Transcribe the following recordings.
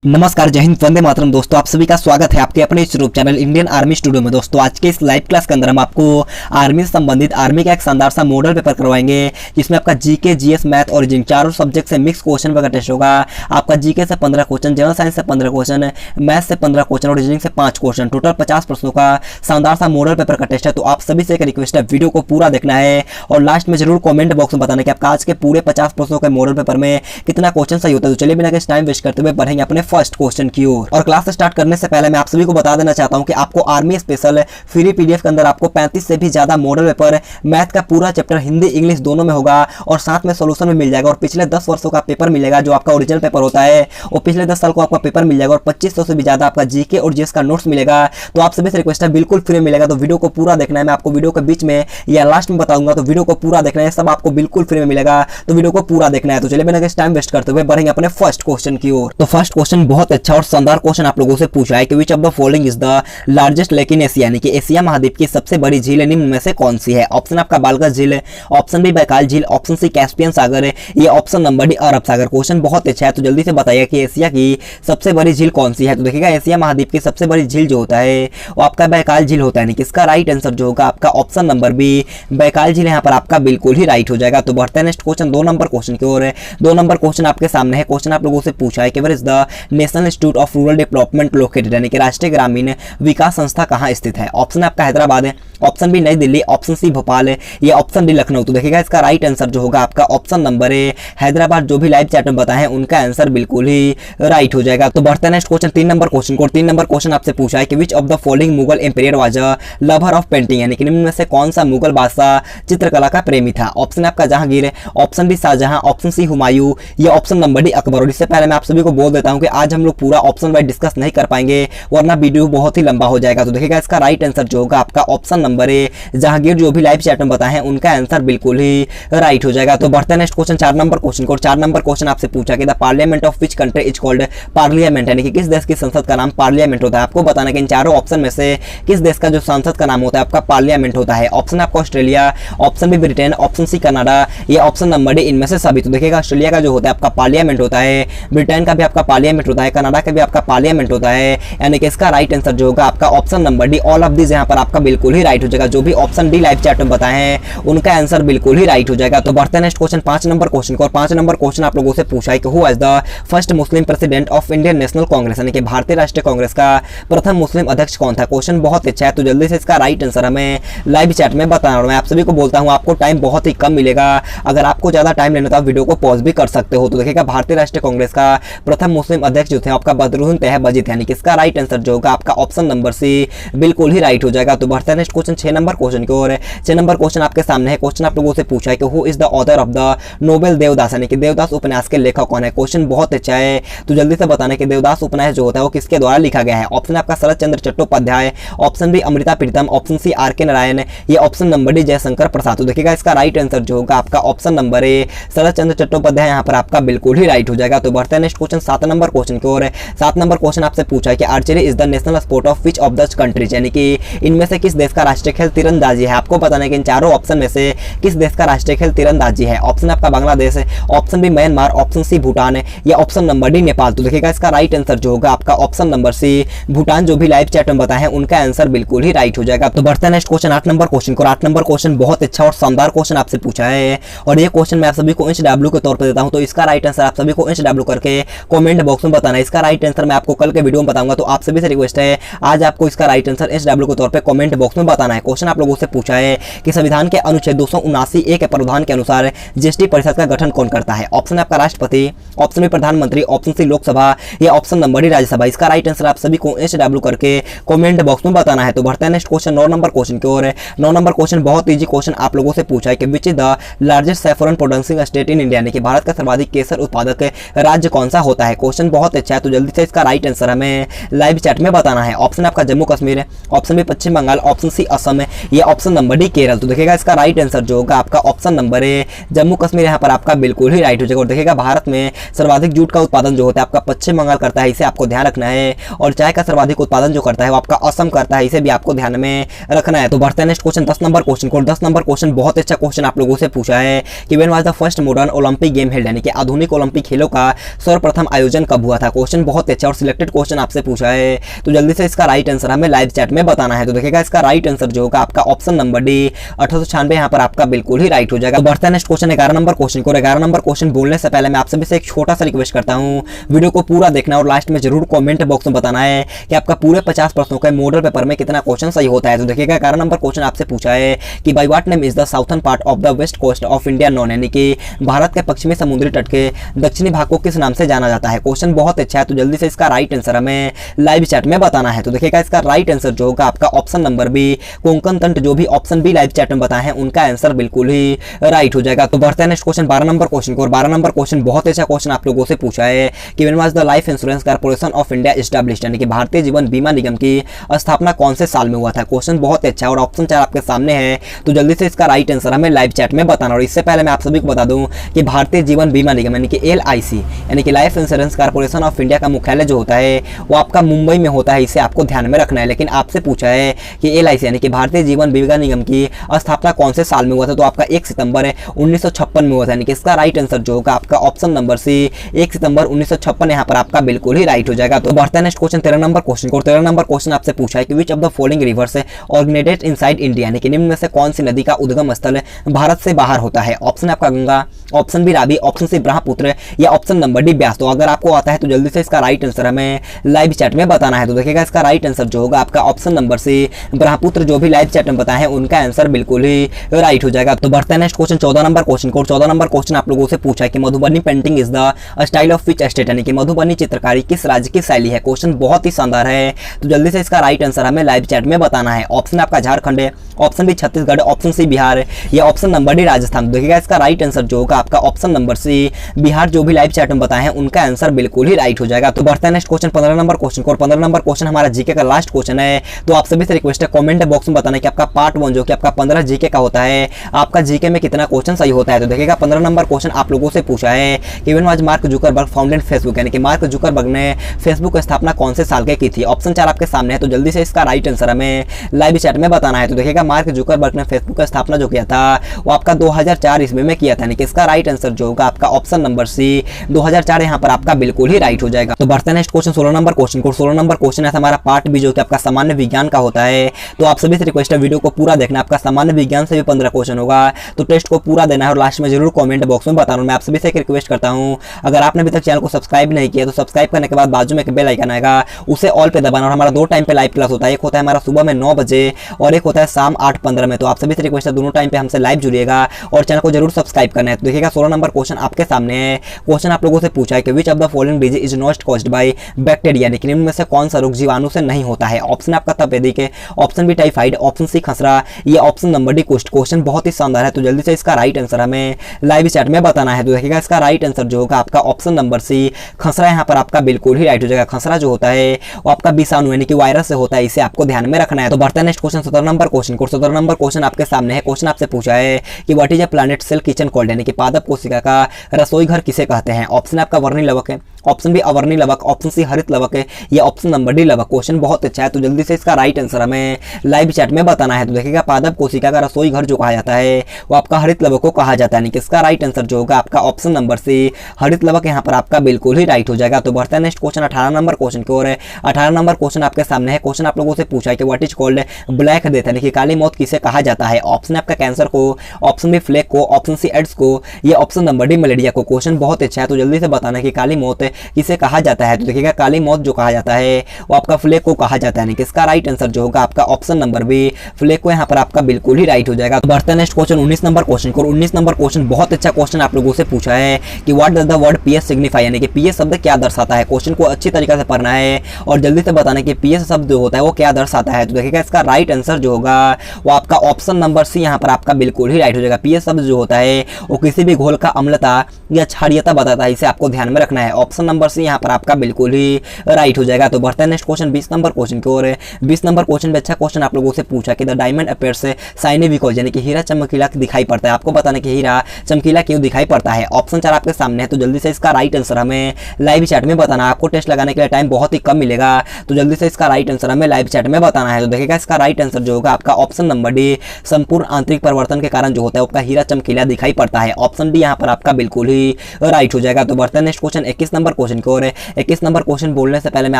नमस्कार, जय हिंद, वंदे मातरम। दोस्तों आप सभी का स्वागत है आपके अपने YouTube channel Indian army studio में। दोस्तों आज के इस लाइव क्लास के अंदर हम आपको आर्मी से संबंधित आर्मी का एक शानदार सा मॉडल पेपर करवाएंगे, जिसमें आपका जीके, जीएस, मैथ और रीजनिंग चारों सब्जेक्ट से मिक्स क्वेश्चन पेपर टेस्ट होगा। आपका जीके से 15 क्वेश्चन, जनरल साइंस से 15 क्वेश्चन, मैथ से 15 क्वेश्चन और रीजनिंग से 5 क्वेश्चन, टोटल 50 प्रश्नों का शानदार सा मॉडल पेपर का टेस्ट है। तो आप सभी से एक रिक्वेस्ट है, वीडियो को पूरा देखना है और लास्ट में जरूर कॉमेंट बॉक्स में बताना कि आपका आज के पूरे 50 प्रश्नों के मॉडल पेपर में कितना क्वेश्चन सही होता है। तो चलिए बिना किसी टाइम वेस्ट करते हुए बढ़ेंगे अपने फर्स्ट क्वेश्चन की ओर। और क्लास स्टार्ट करने से पहले मैं आप सभी को बता देना चाहता हूं कि आपको आर्मी स्पेशल फ्री पीडीएफ के अंदर आपको 35 से भी ज्यादा मॉडल पेपर, मैथ का पूरा चैप्टर हिंदी इंग्लिश दोनों में होगा और साथ में सॉल्यूशन भी मिल जाएगा। और पिछले 10 वर्षों का पेपर मिलेगा जो आपका ओरिजिनल पेपर होता है, और पिछले 10 साल को आपका पेपर मिल जाएगा और 2500 से भी ज्यादा आपका जीके और जीएस का नोट्स मिलेगा। तो आप सभी से रिक्वेस्ट है, बिल्कुल फ्री मिलेगा। तो वीडियो को पूरा देखना है। मैं आपको वीडियो के बीच में या लास्ट में बताऊंगा, तो वीडियो को पूरा देखना है। सब आपको बिल्कुल फ्री में मिलेगा, तो वीडियो को पूरा देखना है। तो चलिए बिना किसी टाइम वेस्ट करते हुए बढ़ेंगे अपने फर्स्ट क्वेश्चन की ओर। तो फर्स्ट क्वेश्चन बहुत अच्छा और शानदार क्वेश्चन आप लोगों से पूछा है कि which of the following is the largest lake in Asia, यानी कि एशिया महाद्वीप की सबसे बड़ी झील निम्न में से कौन सी है। ऑप्शन आपका बालका झील, ऑप्शन बी बैकाल झील, ऑप्शन सी कैस्पियन सागर, ये ऑप्शन नंबर डी अरब सागर। क्वेश्चन बहुत अच्छा है, तो जल्दी से बताइए कि एशिया की सबसे बड़ी झील कौन सी है। तो देखिएगा, एशिया महाद्वीप की सबसे बड़ी झील जो होता है वो आपका बैकाल झील होता है। यानी कि इसका राइट आंसर जो होगा आपका ऑप्शन नंबर बी बैकाल झील यहाँ पर आपका बिल्कुल ही राइट हो जाएगा। तो बढ़ते हैं नेक्स्ट क्वेश्चन 2 नंबर क्वेश्चन की ओर। 2 नंबर क्वेश्चन आपके सामने है। क्वेश्चन आप लोगों से पूछा है कि where is the national institute of rural development located, यानी कि राष्ट्रीय ग्रामीण विकास संस्था कहाँ स्थित है। ऑप्शन आपका हैदराबाद है, ऑप्शन बी नई दिल्ली, ऑप्शन सी भोपाल है, ये ऑप्शन डी लखनऊ। तो देखिएगा, इसका राइट आंसर जो होगा आपका ऑप्शन नंबर ए हैदराबाद। जो भी लाइव चैट में बताए हैं उनका आंसर बिल्कुल ही राइट हो जाएगा। तो बढ़ते हैं नेक्स्ट क्वेश्चन 3 नंबर क्वेश्चन को। 3 नंबर क्वेश्चन आपसे पूछा है कि which of the following Mughal empire was a lover of painting, यानी कि निम्न में से कौन सा मुगल बादशाह चित्रकला का प्रेमी था। ऑप्शन आपका Jahangir, option B Shahjahan, option C Humayun, ये ऑप्शन नंबर डी अकबर। और इससे पहले मैं आप सभी को बोल देता हूं कि आज हम लोग पूरा ऑप्शन वाइज डिस्कस नहीं कर पाएंगे, वरना वीडियो बहुत ही लंबा हो जाएगा। तो देखिएगा, इसका राइट आंसर जो होगा आपका ऑप्शन नंबर ए जहांगीर। जो भी लाइव चैट में बताए हैं उनका आंसर बिल्कुल ही राइट हो जाएगा। तो बढ़ते हैं नेक्स्ट क्वेश्चन 4 नंबर क्वेश्चन को। 4 नंबर क्वेश्चन आपसे पूछा कि the parliament of which country is called parliament, यानी कि किस देश की संसद का नाम पार्लियामेंट होता है। आपको बताना कि इन चारों ऑप्शन में से किस देश का जो संसद का नाम होता है आपका पार्लियामेंट होता है। ऑप्शन आपका Australia, option B Britain, option C Canada, ये ऑप्शन नंबर डी इनमें से सभी। तो देखिएगा, ऑस्ट्रेलिया का जो होता है आपका पार्लियामेंट होता है, ब्रिटेन का भी आपका पार्लियामेंट होता है, कनाडा का भी आपका पार्लियामेंट होता है। यानी कि इसका राइट आंसर जो होगा आपका option number D all of this यहाँ पर आपका बिल्कुल ही राइट हो जाएगा। जो भी ऑप्शन डी लाइव चैट में बताए हैं उनका आंसर बिल्कुल ही राइट हो जाएगा। तो बढ़ते हैं नेक्स्ट क्वेश्चन 5 नंबर क्वेश्चन को। और 5 नंबर क्वेश्चन आप लोगों से पूछा है कि who was the first Muslim president of Indian national Congress, यानी कि भारतीय राष्ट्रीय कांग्रेस का प्रथम मुस्लिम अध्यक्ष कौन था। क्वेश्चन बहुत अच्छा है, तो जल्दी से इसका राइट आंसर हमें लाइव चैट में बताना। और मैं आप सभी को बोलता हूं आपको टाइम बहुत ही कम मिलेगा, अगर आपको ज्यादा टाइम लेना तो आप वीडियो को पॉज भी कर सकते हो। तो देखिएगा, भारतीय राष्ट्रीय कांग्रेस का प्रथम मुस्लिम अध्यक्ष जो थे आपका बदरुद्दीन तहबाजित, यानी कि इसका राइट आंसर जो होगा आपका ऑप्शन नंबर सी बिल्कुल ही राइट हो जाएगा। तो बढ़ते हैं नेक्स्ट क्वेश्चन 6 नंबर क्वेश्चन की ओर। 6 नंबर क्वेश्चन आपके सामने है। क्वेश्चन आप लोगों से पूछा है कि who is the author of the Nobel Devdas, यानी कि देवदास उपन्यास के लेखक कौन है। क्वेश्चन बहुत अच्छा है, तो जल्दी से बताना कि देवदास उपन्यास जो होता है वो किसके द्वारा लिखा गया है। ऑप्शन आपका शरद Chandra Chattopadhyay, option B Amrita Pritam, option C R K. Narayan, ये option number D Jaishankar Prasad. तो देखिएगा, इसका राइट आंसर जो होगा आपका ऑप्शन नंबर ए शरद चंद्र चट्टोपाध्याय यहाँ पर आपका बिल्कुल ही राइट हो जाएगा। तो बढ़ते हैं नेक्स्ट क्वेश्चन 7 नंबर क्वेश्चन की ओर। 7 नंबर क्वेश्चन आपसे पूछा है कि archery is the national sport of which of the countries, यानी कि इनमें से किस देश का राष्ट्रीय खेल तीरंदाजी है। आपको बताना है कि इन चारों ऑप्शन में से किस देश का राष्ट्रीय खेल तीरंदाजी है। ऑप्शन आपका बांग्लादेश है, option B Myanmar, option C Bhutan है, या ऑप्शन नंबर डी नेपाल। तो देखिएगा, इसका राइट आंसर जो होगा आपका ऑप्शन नंबर सी भूटान। जो भी लाइव चैट में बताए हैं उनका आंसर बिल्कुल ही राइट हो जाएगा। तो बढ़ते हैं नेक्स्ट क्वेश्चन 8 नंबर क्वेश्चन को। 8 नंबर क्वेश्चन बहुत अच्छा और शानदार क्वेश्चन आपसे पूछा है, और ये क्वेश्चन मैं आप सभी को HW के तौर पर देता हूं। तो इसका राइट आंसर आप सभी को HW करके कमेंट बॉक्स में बताना है। इसका राइट आंसर मैं आपको कल के वीडियो में बताऊंगा, तो आप सभी से रिक्वेस्ट है आज आपको इसका राइट आंसर HW के तौर पे कमेंट बॉक्स में बताना है। क्वेश्चन आप लोगों से पूछा है कि संविधान के अनुच्छेद 279A के प्रावधान के अनुसार जीएसटी परिषद का गठन कौन करता है। ऑप्शन आपका राष्ट्रपति, ऑप्शन बी प्रधानमंत्री, ऑप्शन सी लोकसभा, या ऑप्शन नंबर डी राज्यसभा। इसका राइट आंसर आप सभी को HW करके कमेंट बॉक्स में बताना है। तो बढ़ते हैं नेक्स्ट क्वेश्चन 9 नंबर क्वेश्चन की ओर। 9 नंबर क्वेश्चन बहुत इजी क्वेश्चन आप लोगों से पूछा है कि which is the largest saffron producing state in India, यानी कि भारत का सर्वाधिक केसर उत्पादक राज्य कौन सा होता है। क्वेश्चन बहुत अच्छा है, तो जल्दी से इसका राइट आंसर हमें लाइव चैट में बताना है। ऑप्शन आपका जम्मू कश्मीर है, ऑप्शन बी पश्चिम बंगाल, ऑप्शन सी असम है, ये ऑप्शन नंबर डी केरल। तो देखिएगा, इसका राइट आंसर जो होगा आपका option number A Jammu Kashmir यहाँ पर आपका बिल्कुल ही राइट हो जाएगा। और देखिएगा, भारत में सर्वाधिक जूट का उत्पादन जो होता है आपका पश्चिम बंगाल करता है, इसे आपको ध्यान रखना है। और चाय का सर्वाधिक उत्पादन जो करता है वो आपका असम करता है, इसे भी आपको ध्यान में रखना है। तो बढ़ते हैं नेक्स्ट क्वेश्चन 10 नंबर क्वेश्चन को। 10 नंबर क्वेश्चन बहुत अच्छा क्वेश्चन आप लोगों से पूछा है कि when was the first modern Olympic game held, यानी कि आधुनिक ओलंपिक खेलों का सर्वप्रथम आयोजन कब हुआ। हुआ था। क्वेश्चन बहुत अच्छा और सिलेक्टेड क्वेश्चन आपसे पूछा है, तो जल्दी से इसका राइट आंसर हमें लाइव चैट में बताना है। तो देखिएगा इसका राइट आंसर जो होगा आपका ऑप्शन नंबर डी 1896 यहाँ पर आपका बिल्कुल ही राइट हो जाएगा। तो बढ़ता है नेक्स्ट क्वेश्चन 11 नंबर क्वेश्चन को। 11 नंबर क्वेश्चन बोलने से पहले मैं आप सभी से एक छोटा सा रिक्वेस्ट करता हूँ, वीडियो को पूरा देखना और लास्ट में जरूर कमेंट बॉक्स में बताना है कि आपका पूरे 50 प्रश्नों के मॉडल पेपर में कितना क्वेश्चन सही होता है। तो देखिएगा 11 नंबर क्वेश्चन आपसे पूछा है कि by what name is the southern part of the west coast of India known, यानी कि भारत के पश्चिमी समुद्री तट के दक्षिणी भाग को किस नाम से जाना जाता है। क्वेश्चन बहुत अच्छा है, तो जल्दी से इसका राइट आंसर हमें लाइव चैट में बताना है। तो देखिएगा इसका राइट आंसर जो होगा आपका ऑप्शन नंबर बी कोंकण तट, जो भी ऑप्शन बी लाइव चैट में बताए हैं उनका आंसर बिल्कुल ही राइट हो जाएगा। तो बढ़ते हैं नेक्स्ट क्वेश्चन 12 नंबर क्वेश्चन को। 12 नंबर क्वेश्चन बहुत अच्छा क्वेश्चन आप लोगों से पूछा है कि when was the life insurance corporation of India established, यानी कि भारतीय जीवन बीमा निगम की स्थापना कौन से साल में हुआ था। क्वेश्चन बहुत अच्छा और ऑप्शन 4 आपके सामने है, तो जल्दी से इसका राइट आंसर हमें लाइव चैट में बताना। और इससे पहले मैं आप सभी को बता दूं कि भारतीय जीवन बीमा निगम यानी कि LIC यानी कि life insurance corporation of India का मुख्यालय जो होता है वो आपका मुंबई में होता है, इसे आपको ध्यान में रखना है। लेकिन आपसे पूछा है कि LIC यानी कि भारतीय जीवन बीमा निगम की स्थापना कौन से साल में हुआ था, तो आपका 1 सितंबर 1956 में हुआ था, यानी कि इसका राइट आंसर जो होगा आपका ऑप्शन नंबर सी 1 सितंबर 1956 यहाँ पर आपका बिल्कुल ही राइट हो जाएगा। तो बढ़ता है नेक्स्ट क्वेश्चन 13 नंबर क्वेश्चन को। 13 नंबर क्वेश्चन आपसे पूछा है कि which of the following rivers organized inside India, यानी कि निम्न में से कौन सी नदी का उद्गम स्थल भारत से बाहर होता है। ऑप्शन आपका Ganga, option B Ravi, option C Brahmaputra या ऑप्शन नंबर डी ब्यास। तो अगर आपको आता है तो जल्दी से इसका राइट आंसर हमें लाइव चैट में बताना है। तो देखिएगा इसका राइट आंसर जो होगा आपका ऑप्शन नंबर सी ब्रह्मपुत्र, जो भी लाइव चैट में बताए हैं उनका आंसर बिल्कुल ही राइट हो जाएगा। तो बढ़ते हैं नेक्स्ट क्वेश्चन 14 नंबर क्वेश्चन को। 14 नंबर क्वेश्चन आप लोगों से पूछा है कि Madhubani painting is the style of which state, यानी कि मधुबनी चित्रकारी किस राज्य की शैली है। क्वेश्चन बहुत ही शानदार है, तो जल्दी से इसका राइट आंसर हमें लाइव चैट में बताना है। ऑप्शन आपका झारखंड है, option B Chhattisgarh, option C Bihar या ऑप्शन नंबर डी राजस्थान। देखिएगा इसका राइट आंसर जो होगा आपका ऑप्शन नंबर सी बिहार, जो भी लाइव चैट में बताए हैं उनका आंसर बिल्कुल ही राइट हो जाएगा। तो बढ़ता है नेक्स्ट क्वेश्चन 15 नंबर क्वेश्चन को। 15 नंबर क्वेश्चन हमारा जीके का लास्ट क्वेश्चन है, तो आप सभी से रिक्वेस्ट है कमेंट बॉक्स में बताना कि आपका पार्ट 1 जो कि आपका 15 जीके का होता है, आपका जीके में कितना क्वेश्चन सही होता है। तो देखिएगा 15 नंबर क्वेश्चन आप लोगों से पूछा है कि when was mark Zuckerberg founded Facebook, यानी कि मार्क जुकरबर्ग ने फेसबुक की स्थापना कौन से साल के की थी। ऑप्शन 4 आपके सामने है, तो जल्दी से इसका राइट आंसर हमें लाइव चैट में बताना है। तो देखिएगा मार्क जुकरबर्ग ने फेसबुक की स्थापना जो किया था वो आपका 2004 ईस्वी में किया था, यानी कि इसका राइट आंसर जो होगा आपका ऑप्शन नंबर सी 2004 यहाँ पर आपका बिल्कुल ही राइट हो जाएगा। तो बढ़ते हैं नेक्स्ट क्वेश्चन 16 नंबर क्वेश्चन को। 16 नंबर क्वेश्चन है हमारा पार्ट बी जो कि आपका सामान्य विज्ञान का होता है, तो आप सभी से रिक्वेस्ट है वीडियो को पूरा देखना। आपका सामान्य विज्ञान से भी 15 क्वेश्चन होगा, तो टेस्ट को पूरा देना है और लास्ट में जरूर कमेंट बॉक्स में बताना। मैं आप सभी से एक रिक्वेस्ट करता हूं, अगर आपने अभी तक चैनल को सब्सक्राइब नहीं किया तो सब्सक्राइब करने के बाद बाजू में एक बेल आइकन आएगा, उसे ऑल पे दबाना। और हमारा 2 टाइम पे लाइव क्लास होता है, एक होता है हमारा सुबह में 9 बजे और एक होता है शाम 8:15 में। तो आप सभी से रिक्वेस्ट है दोनों टाइम पे हमसे लाइव जुड़िएगा और चैनल को जरूर सब्सक्राइब करना है। तो देखिएगा 16 नंबर क्वेश्चन आपके सामने है। क्वेश्चन आप लोगों से पूछा है कि which of the following disease is not caused by bacteria, यानी कि निम्न में से कौन सा रोग जीवाणु से नहीं होता है। ऑप्शन आपका तपेदिक है, option B typhoid, option C खसरा या ऑप्शन नंबर डी कुष्ठ। क्वेश्चन बहुत ही शानदार है, तो जल्दी से इसका राइट आंसर हमें लाइव चैट में बताना है। तो देखिएगा इसका राइट आंसर जो होगा आपका ऑप्शन नंबर सी खसरा यहाँ पर आपका बिल्कुल ही राइट हो जाएगा। खसरा जो होता है वो आपका विषाणु यानी कि वायरस से होता है, इसे आपको ध्यान में रखना है। तो बढ़ता है नेक्स्ट क्वेश्चन 17 नंबर क्वेश्चन को। 17 नंबर क्वेश्चन आपके सामने है। क्वेश्चन आपसे पूछा है कि what is a planet cell kitchen called, यानी कि पादप कोशिका का रसोई घर किसे कहते हैं। ऑप्शन आपका वर्णी लवक है, ऑप्शन बी अवर्णी लवक, ऑप्शन सी हरित लवक है या ऑप्शन नंबर डी लवक। क्वेश्चन बहुत अच्छा है, तो जल्दी से इसका राइट आंसर हमें लाइव चैट में बताना है। तो देखिएगा पादप कोशिका का रसोई घर जो कहा जाता है वो आपका हरित लवक को कहा जाता है, यानी कि इसका राइट आंसर जो होगा आपका ऑप्शन नंबर सी हरित लवक यहाँ पर आपका बिल्कुल ही राइट हो जाएगा। तो बढ़ता है नेक्स्ट क्वेश्चन 18 नंबर क्वेश्चन की ओर। 18 नंबर क्वेश्चन आपके सामने है। क्वेश्चन आप लोगों से पूछा है कि what is called black death, यानी कि काली मौत किसे कहा जाता है। ऑप्शन आपका कैंसर को, ऑप्शन बी फ्लेक को, ऑप्शन सी एड्स को या ऑप्शन नंबर डी मलेरिया को। क्वेश्चन बहुत अच्छा है, तो जल्दी से बताना कि काली मौत किसे कहा जाता है। तो देखिएगा काली मौत जो कहा जाता है वो आपका फ्लेक को कहा जाता है, यानी कि इसका राइट आंसर जो होगा आपका ऑप्शन नंबर बी फ्लेक को यहाँ पर आपका बिल्कुल ही राइट हो जाएगा। तो बढ़ते हैं नेक्स्ट क्वेश्चन 19 नंबर क्वेश्चन को। 19 नंबर क्वेश्चन बहुत अच्छा क्वेश्चन आप लोगों से पूछा है कि what does the word PS signify, यानी कि पीएस शब्द क्या दर्शाता है। क्वेश्चन को अच्छी तरीके से पढ़ना है और जल्दी से बताना कि पीएस शब्द जो होता है वो क्या दर्शाता है। तो देखिएगा इसका राइट आंसर जो होगा वो आपका ऑप्शन नंबर सी यहाँ पर आपका बिल्कुल ही राइट हो जाएगा। पीएस शब्द जो होता है वो किसी भी घोल का अम्लता या क्षारीयता बताता है, इसे आपको ध्यान में रखना है। ऑप्शन नंबर सी यहाँ पर आपका बिल्कुल ही राइट हो जाएगा। तो बढ़ता है नेक्स्ट क्वेश्चन 20 नंबर क्वेश्चन की ओर। 20 नंबर क्वेश्चन में अच्छा क्वेश्चन आप लोगों से पूछा कि the diamond appears shiny because, यानी कि हीरा चमकीला दिखाई पड़ता है। आपको बताना कि हीरा चमकीला क्यों दिखाई पड़ता है। ऑप्शन 4 आपके सामने है, तो जल्दी से इसका राइट आंसर हमें लाइव चैट में बताना। आपको टेस्ट लगाने के लिए टाइम बहुत ही कम मिलेगा, तो जल्दी से इसका राइट आंसर हमें लाइव चैट में बताना है। तो देखिएगा इसका राइट आंसर जो होगा आपका ऑप्शन नंबर डी संपूर्ण आंतरिक परिवर्तन के कारण जो होता है आपका हीरा चमकीला दिखाई पड़ता है। ऑप्शन डी यहाँ पर आपका बिल्कुल ही राइट हो जाएगा। तो बढ़ते हैं नेक्स्ट क्वेश्चन 21 नंबर क्वेश्चन की ओर। 21 नंबर क्वेश्चन बोलने से पहले मैं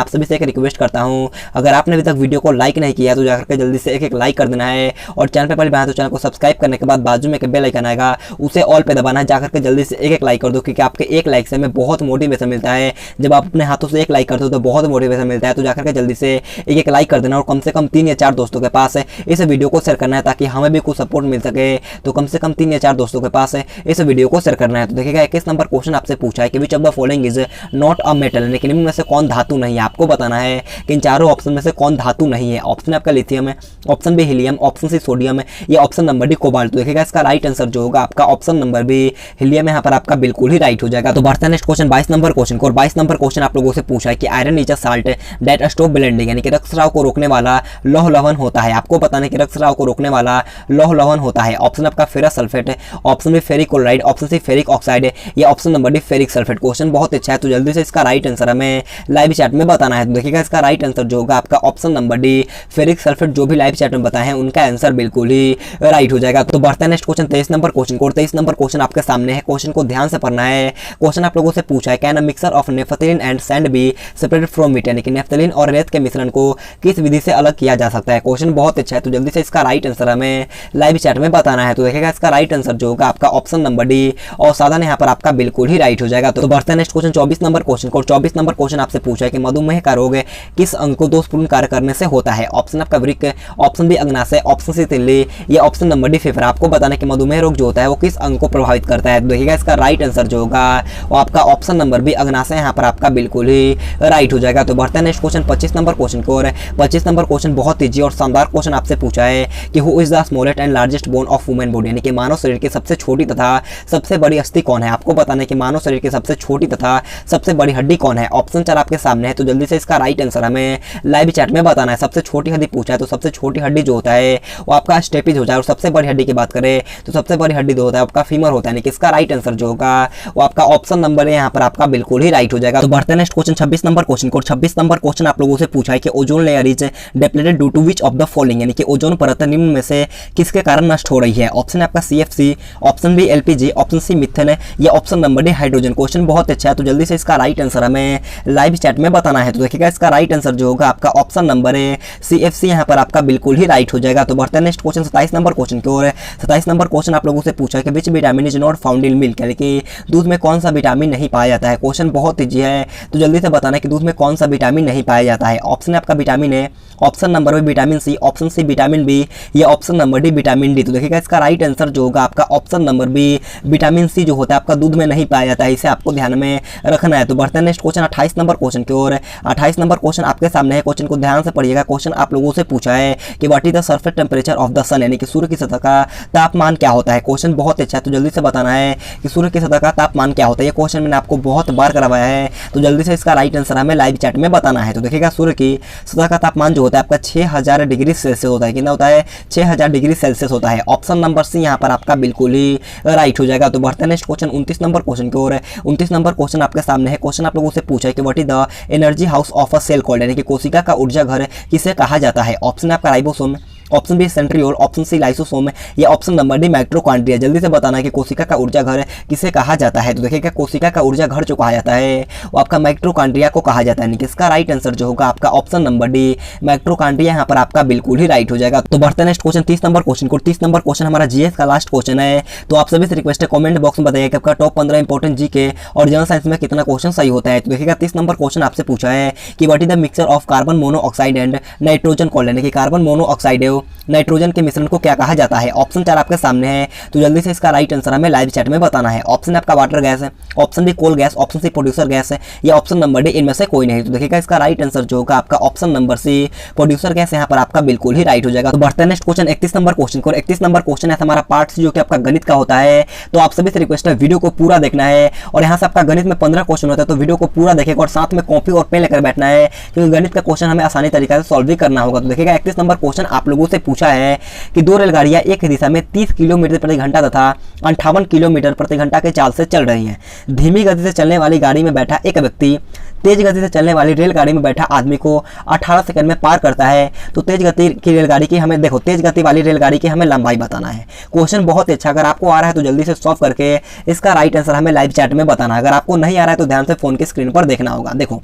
आप सभी से एक रिक्वेस्ट करता हूं, अगर आपने अभी तक वीडियो को लाइक नहीं किया तो जाकर के जल्दी से एक लाइक कर देना है, और चैनल पे पहले बात तो चैनल को सब्सक्राइब करने के बाद बाजू में एक बेल आइकन आएगा, उसे ऑल पे दबाना है। जाकर के जल्दी से एक लाइक कर दो, क्योंकि आपके एक लाइक से हमें बहुत मोटिवेशन मिलता है। जब आप अपने हाथों से एक लाइक करते हो तो बहुत मोटिवेशन मिलता है। तो जाकर के जल्दी से एक लाइक कर देना, और कम से कम 3 या 4 दोस्तों के पास इस वीडियो को शेयर करना है, ताकि हमें भी कुछ सपोर्ट मिल सके। तो कम से कम 3 या 4 दोस्तों के पास इस वीडियो को शेयर करना है। तो देखिएगा 21 नंबर क्वेश्चन आपसे पूछा है कि which of the following is not a metal, लेकिन इनमें से कौन धातु नहीं है। आपको बताना है कि इन चारों ऑप्शन में से कौन धातु नहीं है। ऑप्शन आपका लिथियम है, option B helium, option C sodium है, या ऑप्शन नंबर डी कोबाल्ट। तो देखिएगा इसका राइट आंसर जो होगा आपका ऑप्शन नंबर बी हीलियम, यहाँ पर आपका बिल्कुल ही राइट हो जाएगा। तो बढ़ता है नेक्स्ट क्वेश्चन 22 नंबर क्वेश्चन को, और 22 नंबर क्वेश्चन आप लोगों से पूछा है कि iron is a salt that stop blending, यानी कि रक्तस्राव को रोकने वाला लौह लवण होता है। आपको बताना है कि रक्तस्राव को रोकने वाला लौह लवण होता है। ऑप्शन आपका फेरस सल्फेट है, option B ferric chloride, option C ferric oxide है, या option number D ferric sulphate. Question बहुत अच्छा है, तो जल्दी से इसका राइट आंसर हमें लाइव चैट में बताना है। तो देखिएगा इसका राइट आंसर जो होगा आपका option number D ferric sulphate. जो भी लाइव चैट में बताए हैं उनका आंसर बिल्कुल ही राइट हो जाएगा। तो बढ़ता है नेक्स्ट क्वेश्चन 23 नंबर क्वेश्चन को, 23 नंबर क्वेश्चन आपके सामने है। क्वेश्चन को ध्यान से पढ़ना है। क्वेश्चन आप लोगों से पूछा है can a mixture of naphthalene and sand be separated from it, यानी कि नेफ्थलीन और रेत के मिश्रण को किस विधि से अलग किया जा सकता है। क्वेश्चन बहुत अच्छा है, तो जल्दी से इसका राइट आंसर हमें लाइव चैट में बताना है। तो देखिएगा इसका राइट आंसर जो होगा आपका ऑप्शन नंबर डी और साधन यहाँ पर आपका बिल्कुल ही राइट हो जाएगा। तो बढ़ते हैं नेक्स्ट क्वेश्चन 24 नंबर क्वेश्चन को, 24 नंबर क्वेश्चन आपसे पूछा है कि मधुमेह का रोग किस अंग को दोषपूर्ण कार्य करने से होता है। ऑप्शन आपका वृक्क, ऑप्शन बी अग्नाशय, ऑप्शन सी तिल्ली, या ऑप्शन नंबर डी फेफड़ा। आपको बताना है कि मधुमेह रोग जो होता है वो किस अंग को प्रभावित करता है। तो देखिएगा इसका राइट आंसर जो होगा वो आपका ऑप्शन नंबर बी अग्नाशय यहाँ पर आपका बिल्कुल ही राइट हो जाएगा। तो बढ़ते हैं नेक्स्ट क्वेश्चन 25 नंबर क्वेश्चन को, और 25 नंबर क्वेश्चन बहुत ईजी और शानदार क्वेश्चन आपसे पूछा है कि who is the smallest and largest bone of women body, यानी कि मानव शरीर की सबसे छोटी तथा सबसे बड़ी अस्थि कौन है। आपको बताना है कि मानव शरीर की सबसे छोटी तथा सबसे बड़ी हड्डी कौन है। ऑप्शन 4 आपके सामने है, तो जल्दी से इसका राइट आंसर हमें लाइव चैट में बताना है। सबसे छोटी हड्डी पूछा है, तो सबसे छोटी हड्डी जो होता है वो आपका स्टेपिज होता है, और सबसे बड़ी हड्डी की बात करें तो सबसे बड़ी हड्डी जो होता है आपका फीमर होता है। यानी कि इसका राइट आंसर जो होगा वो आपका ऑप्शन नंबर यहाँ पर आपका बिल्कुल ही राइट हो जाएगा। तो बढ़ते हैं नेक्स्ट क्वेश्चन 26 नंबर क्वेश्चन को, 26 नंबर क्वेश्चन आप लोगों से पूछा है कि ozone layer is depleted due to which of the following, यानी कि ओजोन परत निम्न में से किसके कारण नष्ट हो रही है। ऑप्शन आपका CFC, option B LPG, option C methane, या option number D hydrogen. Question बहुत अच्छा है, तो जल्दी से इसका राइट आंसर हमें लाइव चैट में बताना है। तो देखिएगा इसका राइट आंसर जो होगा आपका ऑप्शन नंबर है CFC, यहाँ पर आपका बिल्कुल ही राइट हो जाएगा। तो बढ़ते हैं नेक्स्ट क्वेश्चन 27 नंबर क्वेश्चन की ओर। 27 नंबर क्वेश्चन आप लोगों से पूछा है कि which vitamin is not found in milk, यानी कि दूध में कौन सा विटामिन नहीं पाया जाता है। क्वेश्चन बहुत ईजी है, तो जल्दी से बताना है कि दूध में कौन सा विटामिन नहीं पाया जाता है। ऑप्शन आपका vitamin A, option number B vitamin C, option C vitamin B, या option number D vitamin D. तो देखिएगा इसका राइट आंसर जो होगा आपका option number B vitamin C जो होता है आपका दूध में नहीं पाया जाता है, इसे आपको ध्यान में रखना है। तो बढ़ते हैं नेक्स्ट क्वेश्चन 28 नंबर क्वेश्चन की ओर। 28 नंबर क्वेश्चन आपके सामने है, क्वेश्चन को ध्यान से पढ़िएगा। क्वेश्चन आप लोगों से पूछा है कि what is the surface temperature of the sun, यानी कि सूर्य की सतह का तापमान क्या होता है। क्वेश्चन बहुत अच्छा है, तो जल्दी से बताना है कि सूर्य की सतह का तापमान क्या होता है। ये क्वेश्चन मैंने आपको बहुत बार करवाया है, तो जल्दी से इसका राइट आंसर हमें लाइव चैट में बताना है। तो देखिएगा सूर्य की सतह का तापमान जो होता है आपका 6000 डिग्री सेल्सियस होता है। कितना होता है 6000 डिग्री सेल्सियस होता है। ऑप्शन नंबर सी यहाँ पर आपका बिल्कुल ही राइट हो जाएगा। तो बढ़ते हैं नेक्स्ट क्वेश्चन 29 नंबर क्वेश्चन की ओर। 29 नंबर क्वेश्चन आपके सामने है। क्वेश्चन आप लोगों से पूछा है कि what is the energy house of a cell called, यानी कि कोशिका का ऊर्जा घर किसे कहा जाता है। ऑप्शन आपका ribosome, option B centriole, option C lysosome, या ऑप्शन नंबर डी माइटोकॉन्ड्रिया। जल्दी से बताना है कि कोशिका का ऊर्जा घर किसे कहा जाता है। तो देखिएगा कोशिका का ऊर्जा घर जो कहा जाता है वो आपका माइटोकॉन्ड्रिया को कहा जाता है। यानी कि इसका राइट आंसर जो होगा आपका ऑप्शन नंबर डी माइटोकॉन्ड्रिया यहाँ पर आपका बिल्कुल ही राइट हो जाएगा। तो बढ़ते हैं नेक्स्ट क्वेश्चन 30 नंबर क्वेश्चन को। 30 नंबर क्वेश्चन हमारा जीएस का लास्ट क्वेश्चन है, तो आप सभी से रिक्वेस्ट है कमेंट बॉक्स में बताइए कि आपका टॉप 15 इंपॉर्टेंट जीके और जनरल साइंस में कितना क्वेश्चन सही होता है। तो देखिएगा 30 नंबर क्वेश्चन आपसे पूछा है कि what is the mixture of carbon monoxide and nitrogen called, यानी कि कार्बन मोनोऑक्साइड है नाइट्रोजन के मिश्रण को क्या कहा जाता है। ऑप्शन 4 आपके सामने है, तो जल्दी से इसका राइट आंसर हमें लाइव चैट में बताना है। ऑप्शन आपका वाटर गैस है, option B coal gas, option C producer gas है, या ऑप्शन नंबर डी इनमें से कोई नहीं। तो देखिएगा इसका राइट आंसर जो होगा आपका option number C producer gas यहाँ पर आपका बिल्कुल ही राइट हो जाएगा। तो बढ़ते हैं नेक्स्ट क्वेश्चन 31 नंबर क्वेश्चन को। 31 नंबर क्वेश्चन है हमारा पार्ट सी जो कि आपका गणित का होता है। तो आप सभी से रिक्वेस्ट है वीडियो को पूरा देखना है, और यहाँ से आपका गणित में 15 क्वेश्चन होता है, तो वीडियो को पूरा देखेगा और साथ में कॉपी और पेन लेकर बैठना है, क्योंकि गणित का क्वेश्चन हमें आसानी तरीके से सॉल्व भी करना होगा। तो देखिएगा 31 नंबर क्वेश्चन आप लोगों से पूछा है कि दो रेलगाड़ियां एक दिशा में 30 किलोमीटर प्रति घंटा तथा 58 किलोमीटर प्रति घंटा के चाल से चल रही हैं। धीमी गति से चलने वाली गाड़ी में बैठा एक व्यक्ति तेज गति से चलने वाली रेलगाड़ी में बैठा आदमी को 18 सेकंड में पार करता है। तो तेज गति की रेलगाड़ी की हमें देखो, तेज गति वाली रेलगाड़ी की हमें लंबाई बताना है। क्वेश्चन बहुत अच्छा, अगर आपको आ रहा है तो जल्दी से सॉल्व करके इसका राइट आंसर हमें लाइव चैट में बताना है। अगर आपको नहीं आ रहा है तो ध्यान से फोन की स्क्रीन पर देखना होगा। देखो,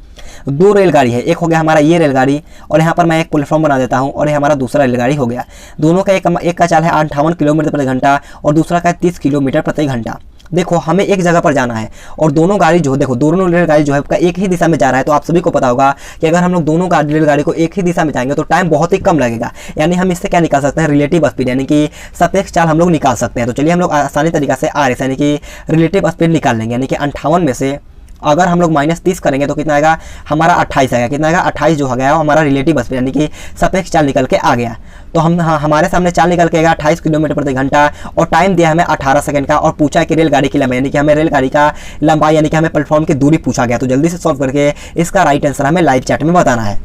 दो रेलगाड़ी है, एक हो गया हमारा ये रेलगाड़ी और यहाँ पर मैं एक प्लेटफॉर्म बना देता हूँ और ये हमारा दूसरा रेलगाड़ी हो गया। दोनों का एक का चाल है 58 किलोमीटर प्रति घंटा और दूसरा का है 30 किलोमीटर प्रति घंटा। देखो, हमें एक जगह पर जाना है और दोनों गाड़ी जो देखो, दोनों रेलगाड़ी जो है एक ही दिशा में जा रहा है। तो आप सभी को पता होगा कि अगर हम लोग दोनों रेलगाड़ी को एक ही दिशा में जाएंगे तो टाइम बहुत ही कम लगेगा। यानी हम इससे क्या निकाल सकते हैं, रिलेटिव स्पीड, यानी कि सापेक्ष चाल हम लोग निकाल सकते हैं। तो चलिए हम लोग आसानी तरीका से RS यानी कि रिलेटिव स्पीड निकाल लेंगे। यानी कि 58 में से अगर हम लोग -30 करेंगे तो कितना आएगा, हमारा 28 आएगा। कितना आएगा, 28 जो हो गया हमारा रिलेटिव स्पीड यानी कि सापेक्ष चाल निकल के आ गया। तो हमारे सामने चाल निकल के आएगा 28 किलोमीटर प्रति घंटा और टाइम दिया हमें 18 सेकंड का और पूछा कि रेलगाड़ी की लंबाई, यानी कि हमें रेलगाड़ी का लंबाई यानी कि हमें प्लेटफॉर्म की दूरी पूछा गया। तो जल्दी से सॉल्व करके इसका राइट आंसर हमें लाइव चैट में बताना है।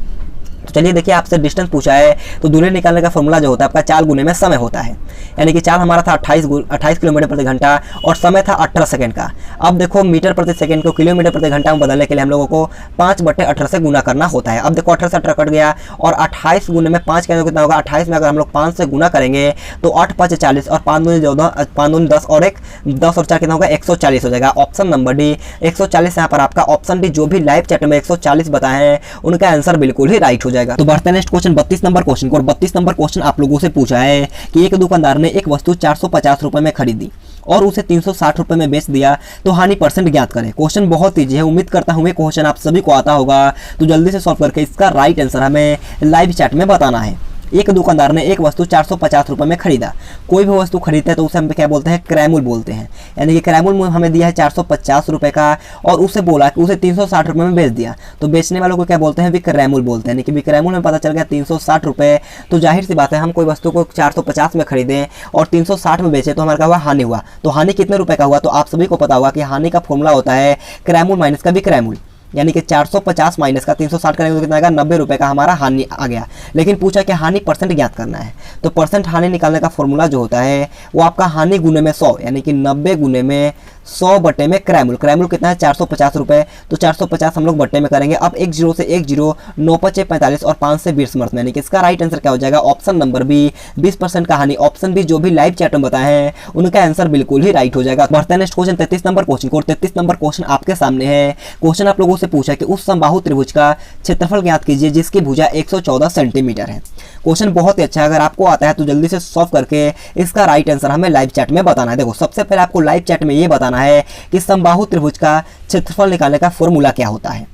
तो चलिए देखिए, आपसे डिस्टेंस पूछा है तो दूरी निकालने का फॉर्मूला जो होता है आपका चाल गुने में समय होता है। यानी कि चाल हमारा था 28 किलोमीटर प्रति घंटा और समय था 18 सेकंड का। अब देखो, मीटर प्रति सेकंड को किलोमीटर प्रति घंटा में बदलने के लिए हम लोगों को 5/18 से गुना करना होता है। अब देखो, 18 से 18 कट गया और 28 गुने में 5 कितना होगा, 28 में अगर हम लोग 5 से गुना करेंगे तो 8 5 40 और 5 दूनी 14, 5 दूनी 10 और 10 और 4 कितना होगा, 140 हो जाएगा। ऑप्शन नंबर डी 140 यहाँ पर आपका ऑप्शन डी, जो भी लाइव चैट में 140 बताए हैं उनका आंसर बिल्कुल ही राइट हो जाएगा। तो बढ़ते हैं नेक्स्ट क्वेश्चन 32 नंबर क्वेश्चन को। और 32 नंबर क्वेश्चन आप लोगों से पूछा है कि एक दुकानदार ने एक वस्तु 450 रुपए में खरीदी और उसे 360 रुपए में बेच दिया, तो हानि परसेंट ज्ञात करें। क्वेश्चन बहुत ईजी है, उम्मीद करता हूँ ये क्वेश्चन आप सभी को आता होगा। तो जल्दी से सॉल्व करके इसका राइट आंसर हमें लाइव चैट में बताना है। एक दुकानदार ने एक वस्तु 450 रुपए में खरीदा। कोई भी वस्तु खरीदते हैं तो उसे हम क्या बोलते हैं, क्रय मूल्य बोलते हैं। यानी कि क्रय मूल्य हमें दिया है 450 रुपए का और उसे बोला कि उसे 360 रुपए में बेच दिया, तो बेचने वालों को क्या बोलते हैं, विक्रय मूल्य बोलते हैं। यानी कि विक्रय मूल्य में पता चल गया 360 रुपए। तो जाहिर सी बात है, हम कोई वस्तु को 450 में खरीदें और 360 में बेचे तो हमारा क्या हुआ, हानि हुआ। तो हानि कितने रुपए का हुआ, तो आप सभी को पता होगा कि हानि का फॉर्मूला होता है क्रय मूल्य माइनस का विक्रय मूल्य। यानी कि 450 माइनस का 360 करेंगे तो कितना आएगा, 90 रुपए का हमारा हानि आ गया। लेकिन पूछा कि हानि परसेंट ज्ञात करना है। तो परसेंट हानि निकालने का फॉर्मूला जो होता है वो आपका हानि गुने में 100, यानी कि 90 गुने में 100 बटे में क्रय मूल्य। क्रय मूल्य कितना है, 450 रुपए। तो 450 हम लोग बटे में करेंगे। अब 1 0 से 1 0, 9 5 45 और 5 से 20 मर्थ में, यानी कि इसका राइट आंसर क्या हो जाएगा, ऑप्शन नंबर बी 20% का हानि। ऑप्शन बी, जो भी लाइव चैट में बताए हैं उनका आंसर बिल्कुल ही राइट हो जाएगा। बढ़ते हैं नेक्स्ट क्वेश्चन 33 नंबर क्वेश्चन को। 33 नंबर क्वेश्चन आपके सामने है। क्वेश्चन आप लोगों से पूछा कि उस समबाहु त्रिभुज का क्षेत्रफल ज्ञात कीजिए जिसकी भुजा 114 सेंटीमीटर है। क्वेश्चन बहुत ही अच्छा है, अगर आपको आता है तो जल्दी से सॉल्व करके इसका राइट आंसर हमें लाइव चैट में बताना है। देखो, सबसे पहले आपको लाइव चैट में ये बताना है कि समबाहु त्रिभुज का क्षेत्रफल निकालने का फॉर्मूला क्या होता है।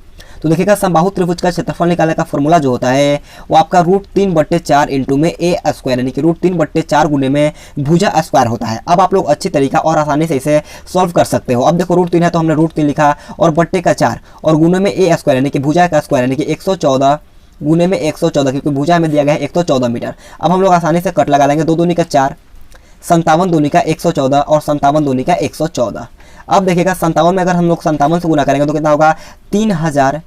तो देखिएगा, समबाहु त्रिभुज का क्षेत्रफल निकालने का फॉर्मूला जो होता है वो आपका √3/4 इंटू में ए स्क्वायर, यानी कि √3/4 गुने में भुजा स्क्वायर होता है। अब आप लोग अच्छी तरीका और आसानी से इसे सॉल्व कर सकते हो। अब देखो, √3 है तो हमने √3 लिखा और बट्टे का 4 और गुने में ए स्क्वायर यानी कि भुजा का स्क्वायर, यानी कि 114 गुने में 114, क्योंकि भुजा में दिया गया है 114 मीटर। अब हम लोग आसानी से कट लगा लेंगे। 2 दूनी का 4, 57 दूनी का 114 और 57 दूनी का 114। अब देखिएगा, 57 में अगर हम लोग 57 से गुना करेंगे तो कितना होगा, 3249।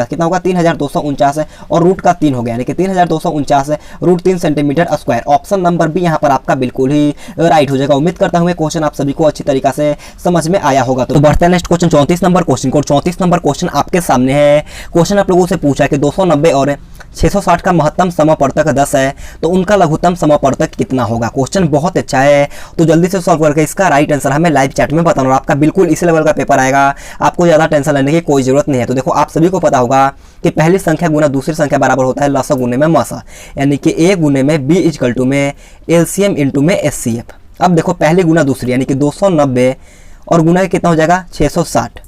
कितना होगा, 3249 और रूट का 3 हो गया, यानी कि 3249 √3 centimetre square. Option number B यहाँ पर आपका बिल्कुल ही राइट हो जाएगा। उम्मीद करता हूँ ये क्वेश्चन आप सभी को अच्छी तरीका से समझ में आया होगा। तो बढ़ते हैं नेक्स्ट क्वेश्चन 34 नंबर क्वेश्चन को। 34 नंबर क्वेश्चन आपके सामने है। क्वेश्चन आप लोगों से पूछा कि 290 और 660 का महत्तम समापवर्तक 10 है, तो उनका लघुत्तम समापवर्तक कितना होगा। क्वेश्चन बहुत अच्छा है, तो जल्दी से सॉल्व करके इसका राइट आंसर हमें लाइव चैट में बताना। आपका बिल्कुल इसी लेवल का पेपर आएगा, आपको ज़्यादा टेंशन लेने की कोई जरूरत नहीं है। तो देखो, आप सभी को पता होगा कि पहली संख्या गुना दूसरी संख्या बराबर होता है लसा गुने में मसा, यानी कि ए गुने में बी इक्वल टू में एलसीएम इंटू में एचसीएफ। अब देखो, पहली गुना दूसरी यानी कि 290 और गुना कितना हो जाएगा 660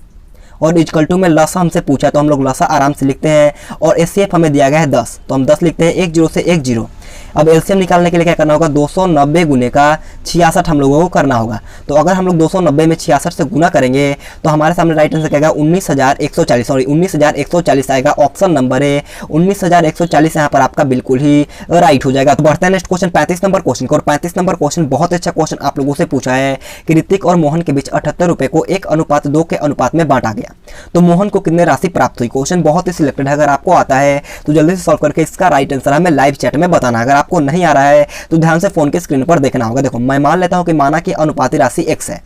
और इक्वल टू में लसा हमसे पूछा तो हम लोग लसा आराम से लिखते हैं और एचसीएफ हमें दिया गया है 10, तो हम 10 लिखते हैं। 1 0 से 1 0। अब एलसीएम निकालने के लिए क्या करना होगा, 290 गुने का 66 हम लोगों को करना होगा। तो अगर हम लोग 290 में 66 से गुना करेंगे तो हमारे सामने राइट आंसर क्या आएगा, 19,140। सॉरी, 19,140 आएगा। ऑप्शन नंबर है 19,140 यहाँ पर आपका बिल्कुल ही राइट हो जाएगा। तो बढ़ते हैं नेक्स्ट क्वेश्चन 35 नंबर क्वेश्चन को। और 35 नंबर क्वेश्चन बहुत अच्छा क्वेश्चन आप लोगों से पूछा है कि ऋतिक और मोहन के बीच 78 रुपए को 1:2 के अनुपात में बांटा गया, तो मोहन को कितनी राशि प्राप्त हुई। क्वेश्चन बहुत ही सिलेक्टेड है, अगर आपको आता है तो जल्दी से सॉल्व करके इसका राइट आंसर हमें लाइव चैट में बताना। अगर आपको नहीं आ रहा है तो ध्यान से फोन के स्क्रीन पर देखना होगा। देखो मैं मान लेता हूँ कि माना कि अनुपाती राशि x है,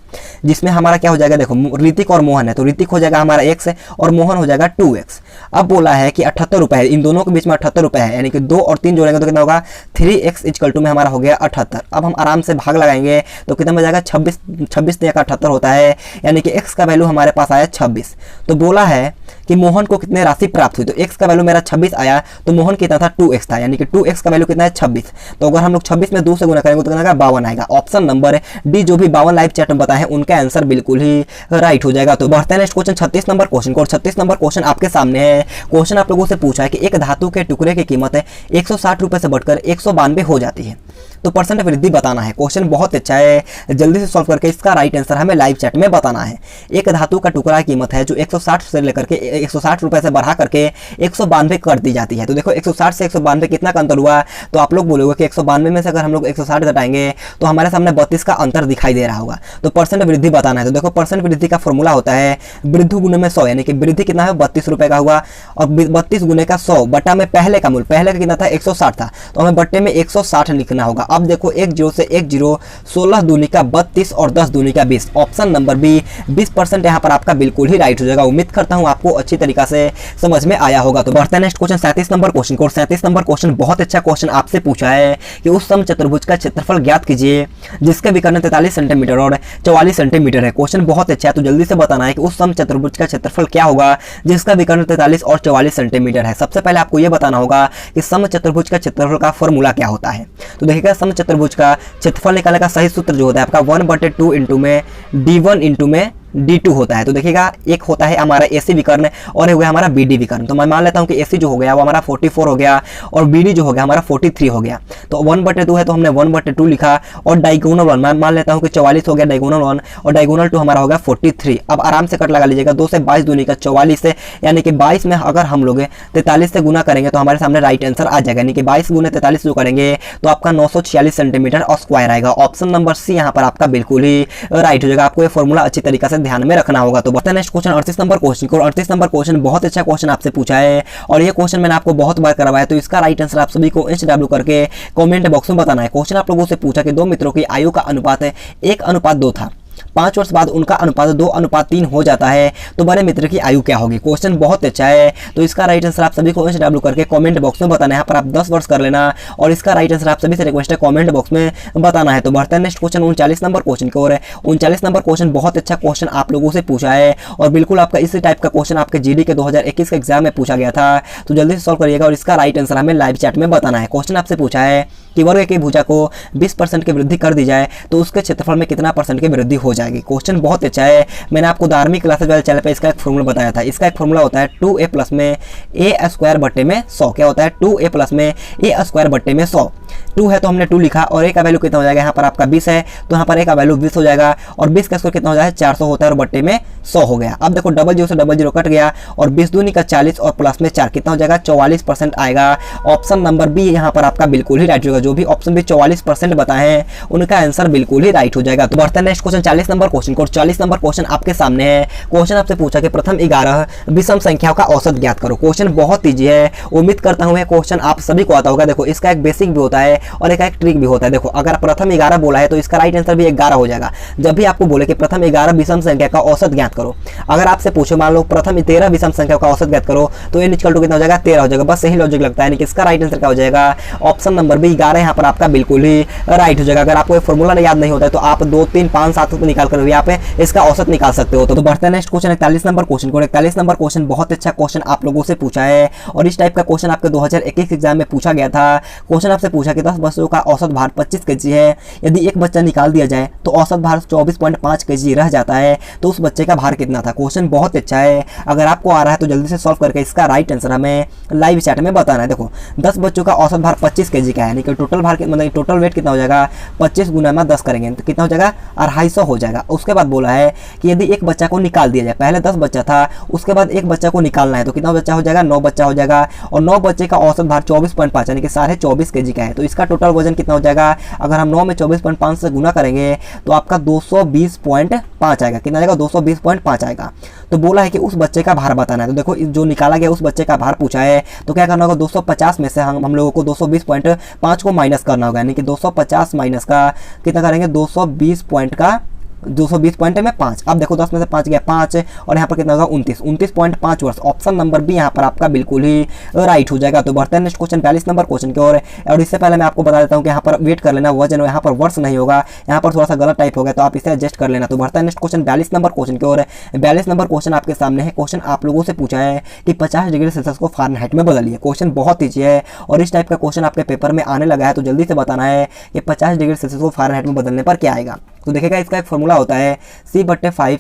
जिसमें हमारा क्या हो जाएगा, देखो ऋतिक और मोहन है तो ऋतिक हो जाएगा हमारा x है और मोहन हो जाएगा 2x। अब बोला है कि 78 रुपए है, इन दोनों के बीच में 78 रुपए है, यानी कि 2 और 3 जोड़ेंगे तो कितना होगा 3x इक्वल टू में हमारा हो गया 78। अब हम आराम से भाग लगाएंगे तो कितना बच जाएगा 26, 26 का 78 होता है, यानी कि x का वैल्यू हमारे पास आया 26। तो बोला है कि मोहन को कितने राशि प्राप्त हुई, तो x का वैल्यू मेरा 26 आया तो मोहन कितना था 2x था, यानी कि 2x का वैल्यू कितना है 26। तो अगर हम लोग 26 में 2 से गुना करेंगे तो कितना 52 आएगा। ऑप्शन नंबर डी जो भी 52 लाइव चैट में बताए हैं उनका आंसर बिल्कुल ही राइट हो जाएगा। तो बढ़ते हैं नेक्स्ट क्वेश्चन 36 नंबर क्वेश्चन को। 36 नंबर क्वेश्चन आपके सामने है। क्वेश्चन आप लोगों से पूछा है कि एक धातु के टुकड़े की कीमत है 160 रुपए से बढ़कर 192 हो जाती है, तो परसेंट वृद्धि बताना है। क्वेश्चन बहुत अच्छा है, जल्दी से सॉल्व करके इसका राइट आंसर हमें लाइव चैट में बताना है। एक धातु का टुकड़ा की कीमत है जो 160 से लेकर के 160 रुपए से बढ़ा करके 192 कर दी जाती है। तो देखो 160 से 192 कितना का अंतर हुआ, तो आप लोग बोलोगे कि 192 में से अगर हम लोग 160 घटाएंगे तो हमारे सामने 32 का अंतर दिखाई दे रहा होगा। तो परसेंट वृद्धि बताना है। तो देखो परसेंट वृद्धि का फॉर्मूला होता है वृद्धि गुने में 100, यानी कि वृद्धि कितना है 32 रुपए का हुआ और 32 गुने का 100 बटा में पहले का मूल्य, पहले का कितना था 160 था तो हमें बट्टे में 160 लिखना होगा। अब देखो 1 0 से 1 0, 16 दूनी का 32 और 10 दूनी का 20। ऑप्शन नंबर बी 20% यहाँ पर आपका बिल्कुल ही राइट हो जाएगा। उम्मीद करता हूँ आपको अच्छी तरीका से समझ में आया होगा। तो बढ़ते हैं नेक्स्ट क्वेश्चन 37 नंबर क्वेश्चन को। 37 नंबर क्वेश्चन बहुत अच्छा क्वेश्चन आपसे पूछा है कि उस समचतुर्भुज का क्षेत्रफल ज्ञात कीजिए जिसके विकर्ण 43 सेंटीमीटर और 44 सेंटीमीटर है। क्वेश्चन बहुत अच्छा है, तो जल्दी से बताना है कि उस समचतुर्भुज का क्षेत्रफल क्या होगा जिसका विकर्ण 43 और 44 सेंटीमीटर है। सबसे पहले आपको यह बताना होगा कि समचतुर्भुज का क्षेत्रफल का फॉर्मूला क्या होता है। तो देखिएगा समचतुर्भुज का क्षेत्रफल निकालने का सही सूत्र जो होता है आपका 1/2 इंटू में d1 इंटू में d2 होता है। तो देखिएगा एक होता है हमारा AC विकर्ण और हो गया हमारा BD विकर्ण। तो मैं मान लेता हूं कि AC जो हो गया वो हमारा 44 हो गया और BD जो हो गया हमारा 43 हो गया। तो 1/2 है तो हमने 1/2 लिखा और डायगोनल 1 मैं मान लेता हूं कि 44 हो गया डायगोनल 1 और डायगोनल 2 हमारा होगा 43। अब आराम से कट लगा लीजिएगा, 2 से 22 दूनी का 44 है, यानी कि 22 में अगर हम लोग 43 से गुना करेंगे तो हमारे सामने राइट आंसर आ जाएगा, यानी कि 22 गुने 43 जो करेंगे तो आपका 946 सेंटीमीटर और स्क्वायर आएगा। ऑप्शन नंबर सी यहाँ पर आपका बिल्कुल ही राइट हो जाएगा। आपको ये फॉर्मूला अच्छी तरीके से ध्यान में रखना होगा। तो बढ़ते हैं नेक्स्ट क्वेश्चन 38 नंबर क्वेश्चन को। 38 नंबर क्वेश्चन बहुत अच्छा क्वेश्चन आपसे पूछा है और ये क्वेश्चन मैंने आपको बहुत बार करवाया, तो इसका राइट आंसर आप सभी को HW करके कमेंट बॉक्स में बताना है। क्वेश्चन आप लोगों से पूछा कि दो मित्रों की आयु का अनुपात है 1:2 था, 5 वर्ष बाद उनका अनुपात 2:3 हो जाता है, तो बड़े मित्र की आयु क्या होगी। क्वेश्चन बहुत अच्छा है, तो इसका राइट आंसर आप सभी को HW करके कमेंट बॉक्स में बताना है। यहाँ पर आप 10 वर्ष कर लेना और इसका राइट आंसर आप सभी से रिक्वेस्ट है कमेंट बॉक्स में बताना है। तो बढ़ते हैं नेक्स्ट क्वेश्चन 39 नंबर क्वेश्चन की ओर है। 39 नंबर क्वेश्चन बहुत अच्छा क्वेश्चन आप लोगों से पूछा है और बिल्कुल आपका इसी टाइप का क्वेश्चन आपके GD के 2021 के एग्जाम में पूछा गया था, तो जल्दी से सॉल्व करिएगा और इसका राइट आंसर हमें लाइव चैट में बताना है। क्वेश्चन आपसे पूछा है कि वर्ग की भुजा को 20% की वृद्धि कर दी जाए तो उसके क्षेत्रफल में कितना % की वृद्धि हो जाएगी। क्वेश्चन बहुत अच्छा है, मैंने आपको 12वीं क्लासेज वाले चैनल पे इसका एक फॉर्मूला बताया था। इसका एक फॉर्मूला होता है 2a प्लस में a स्क्वायर बट्टे में 100। क्या होता है 2a प्लस में a स्क्वायर बट्टे में 100। 2 है तो हमने 2 लिखा और a का वैल्यू कितना हो जाएगा, यहाँ पर आपका 20 है तो यहाँ पर a का वैल्यू 20 हो जाएगा और 20 का स्क्वायर कितना हो जाएगा 400 होता है और बट्टे में 100 हो गया। अब देखो 00 से 00 कट गया और 20 दूनी का 40 और प्लस में 4 कितना हो जाएगा 44% आएगा। ऑप्शन नंबर बी यहाँ पर आपका बिल्कुल ही राइट होगा। जो भी ऑप्शन भी 44% बताए हैं उनका आंसर बिल्कुल ही राइट हो जाएगा। तो बढ़ते हैं नेक्स्ट क्वेश्चन 40 नंबर क्वेश्चन को। 40 नंबर क्वेश्चन आपके सामने है। क्वेश्चन आपसे पूछा कि प्रथम 11 विषम संख्याओं का औसत ज्ञात करो। क्वेश्चन बहुत ईजी है, उम्मीद करता हूं ये क्वेश्चन आप सभी को आता होगा। देखो इसका एक बेसिक भी होता है और एक ट्रिक भी होता है। देखो अगर प्रथम 11 बोला है तो इसका राइट आंसर भी 11 हो जाएगा। जब भी आपको बोले कि प्रथम 11 विषम संख्या का औसत ज्ञात करो, अगर आपसे पूछो मान लो प्रथम 13 विषम संख्याओं का औसत ज्ञात करो तो n इक्वल टू कितना हो जाएगा 13 हो जाएगा। बस यही लॉजिक लगता है, इसका राइट आंसर क्या हो जाएगा ऑप्शन नंबर बी 11 यहाँ पर आपका बिल्कुल ही राइट हो जाएगा। अगर आपको फॉर्मूला याद नहीं होता है तो आप 2 3 5 7 निकाल कर यहाँ पे इसका औसत निकाल सकते हो। तो बढ़ते हैं नेक्स्ट क्वेश्चन 41 नंबर क्वेश्चन को। 41 नंबर क्वेश्चन बहुत अच्छा क्वेश्चन आप लोगों से पूछा है और इस टाइप का क्वेश्चन आपके 2021 एग्जाम में पूछा गया था। क्वेश्चन आपसे पूछा कि 10 बच्चों का औसत भार 25 kg है, यदि एक बच्चा निकाल दिया जाए तो औसत भार 24.5 kg रह जाता है, तो उस बच्चे का भार कितना था। क्वेश्चन बहुत अच्छा है, अगर आपको आ रहा है तो जल्दी से सॉल्व करके इसका राइट आंसर हमें लाइव चैट में बताना है। देखो 10 बच्चों का औसत भार 25 kg का है, यानी कि टोटल भार मतलब टोटल वेट कितना हो जाएगा 25 गुना में 10 करेंगे तो कितना हो जाएगा 250 हो जाएगा। उसके बाद बोला है कि यदि एक बच्चा को निकाल दिया जाए, पहले 10 बच्चा था उसके बाद एक बच्चा को निकालना है तो कितना बच्चा हो जाएगा 9 बच्चा हो जाएगा और 9 बच्चे का औसत भार 24.5 यानी कि 24.5 kg का है। तो इसका टोटल वजन कितना हो जाएगा, अगर हम 9 में 24.5 से गुना करेंगे तो आपका 220.5 आएगा। कितना आएगा, 220.5 आएगा। तो बोला है कि उस बच्चे का भार बताना है। तो देखो जो निकाला गया उस बच्चे का भार पूछा है, तो क्या करना होगा, 250 में से हम लोगों को 220.5 को माइनस करना होगा, यानी कि 250 माइनस का कितना करेंगे, 220 पॉइंट का 220 पॉइंट में 5। अब देखो 10 में से 5 गया 5 और यहाँ पर कितना होगा 29.5 वर्ष। ऑप्शन नंबर बी यहाँ पर आपका बिल्कुल ही राइट हो जाएगा। तो बढ़ते हैं नेक्स्ट क्वेश्चन 42 नंबर क्वेश्चन की ओर। और इससे पहले मैं आपको बता देता हूँ कि यहाँ पर वेट कर लेना, वजन यहाँ पर वर्ष नहीं होगा, यहाँ पर थोड़ा सा गलत टाइप हो गया, तो आप इसे एडजस्ट कर लेना। तो बढ़ता है नेक्स्ट क्वेश्चन 42 नंबर क्वेश्चन की ओर। 42 नंबर क्वेश्चन आपके सामने है। क्वेश्चन आप लोगों से पूछा है कि 50 डिग्री सेल्सियस को फारेनहाइट में बदलिए। क्वेश्चन बहुत ईजी है और इस टाइप का क्वेश्चन आपके पेपर में आने लगा है, तो जल्दी से बताना है कि 50 डिग्री सेल्सियस को फारेनहाइट में बदलने पर क्या आएगा। तो देखिएगा इसका एक फॉर्मूला होता है C/5 = F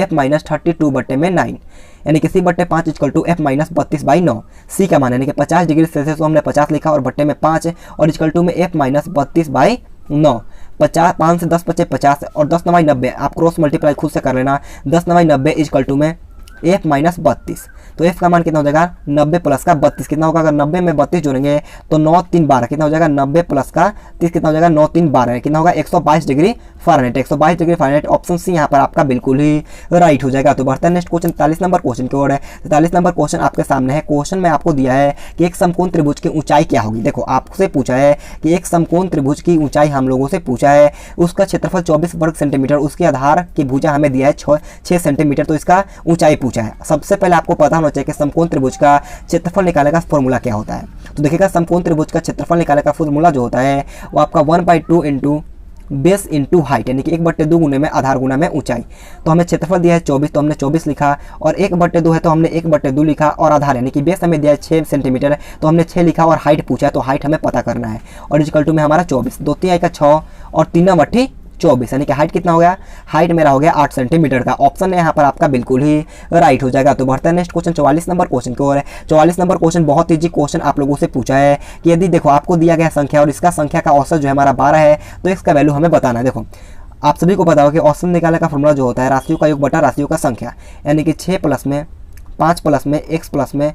- 32/9, यानी कि C/5 = F - 32/9। C का मान यानी कि 50 डिग्री सेल्सियस को हमने 50 लिखा और बट्टे में 5 और इक्वल टू में F - 32/9। 50 5 से 10 बचे 50 और 10 9 90, आप क्रॉस मल्टीप्लाई खुद से कर लेना। 10 9 90 इक्वल टू में F - 32। तो F का मान कितना हो जाएगा, 90 प्लस का 32 कितना होगा, अगर 90 में 32 जोड़ेंगे तो 9 3 12 कितना हो जाएगा, 90 प्लस का 30 कितना हो जाएगा, 9 3 12 कितना होगा, 122 degree Fahrenheit. 122 degree Fahrenheit option C यहाँ पर आपका बिल्कुल ही राइट हो जाएगा। तो बढ़ता है नेक्स्ट क्वेश्चन 43 नंबर क्वेश्चन की ओर है। 43 नंबर क्वेश्चन आपके सामने है। क्वेश्चन में आपको दिया है कि एक समकोण त्रिभुज की ऊंचाई क्या होगी। देखो आपसे पूछा है कि एक समकोण त्रिभुज की ऊंचाई हम लोगों से पूछा है, उसका क्षेत्रफल 24 वर्ग सेंटीमीटर, उसके आधार की भुजा हमें दिया है 6 सेंटीमीटर, तो इसका ऊंचाई पूछा है। सबसे पहले आपको पता होना चाहिए कि समकोण त्रिभुज का क्षेत्रफल निकालने का फॉर्मूला क्या होता है। तो देखिएगा समकोण त्रिभुज का क्षेत्रफल निकालने का फॉर्मूला जो होता है वो आपका 1/2 इंटू बेस इंटू हाइट, यानी कि 1/2 गुने में आधार गुना में ऊंचाई। तो हमें क्षेत्रफल दिया है 24, तो हमने 24 लिखा, और 1/2 है तो हमने 1/2 लिखा, और आधार यानी कि बेस हमें दिया है 6 सेंटीमीटर, तो हमने 6 लिखा, और हाइट पूछा है तो हाइट हमें पता करना है। और इक्वल टू में हमारा 24, 2 3 का 6 और 3 बट्ठी 24, यानी कि हाइट कितना हो गया, हाइट मेरा हो गया 8 सेंटीमीटर का। ऑप्शन है यहाँ पर आपका बिल्कुल ही राइट हो जाएगा। तो बढ़ता है नेक्स्ट क्वेश्चन 44 नंबर क्वेश्चन की ओर है। 44 नंबर क्वेश्चन बहुत ईजी क्वेश्चन आप लोगों से पूछा है कि यदि देखो आपको दिया गया संख्या और इसका संख्या का औसत जो है हमारा 12 है, तो इसका वैल्यू हमें बताना है। देखो आप सभी को पता हो कि औसत निकालने का फॉर्मूला जो होता है राशियों का योग बटा राशियों का संख्या, यानी कि 6 प्लस में 5 प्लस में x प्लस में